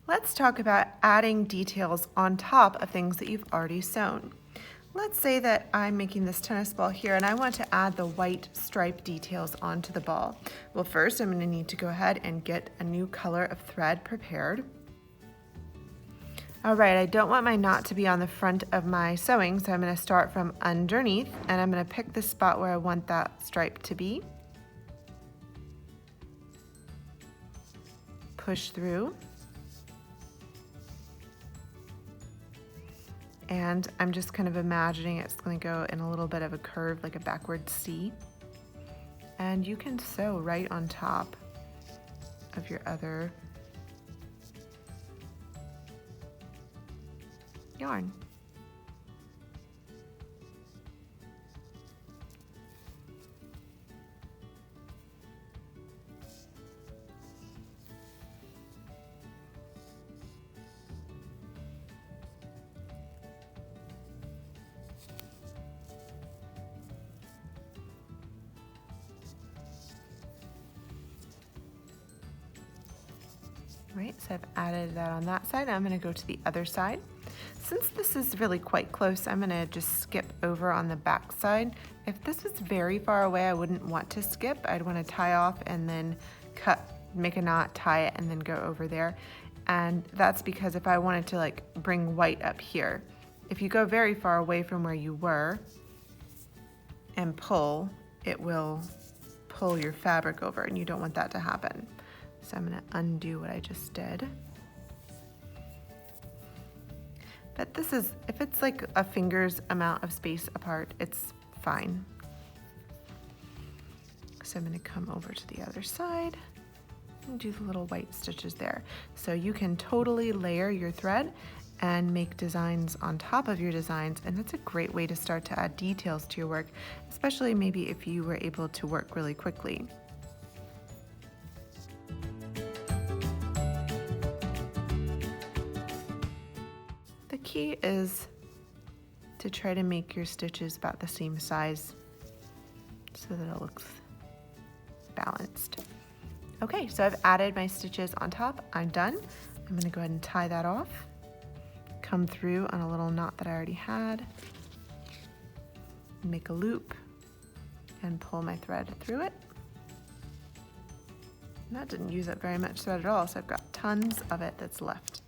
Let's talk about adding details on top of things that you've already sewn. Let's say that I'm making this tennis ball here and I want to add the white stripe details onto the ball. Well, first I'm going to need to go ahead and get a new color of thread prepared. All right, I don't want my knot to be on the front of my sewing, so I'm going to start from underneath and I'm going to pick the spot where I want that stripe to be. Push through. And I'm just kind of imagining it's going to go in a little bit of a curve, like a backward C. And you can sew right on top of your other yarn. Right, so I've added that on that side. I'm going to go to the other side. Since this is really quite close, I'm going to just skip over on the back side. If this was very far away, I wouldn't want to skip. I'd want to tie off and then cut, make a knot, tie it, and then go over there. And that's because if I wanted to like bring white up here, if you go very far away from where you were and pull, it will pull your fabric over, and you don't want that to happen. So I'm going to undo what I just did. But this is, if it's like a finger's amount of space apart, it's fine. So I'm going to come over to the other side and do the little white stitches there. So you can totally layer your thread and make designs on top of your designs, and that's a great way to start to add details to your work, especially maybe if you were able to work really quickly. The key is to try to make your stitches about the same size so that it looks balanced. Okay, so I've added my stitches on top. I'm done. I'm going to go ahead and tie that off. Come through on a little knot that I already had. Make a loop and pull my thread through it. And that didn't use up very much thread at all, so I've got tons of it that's left.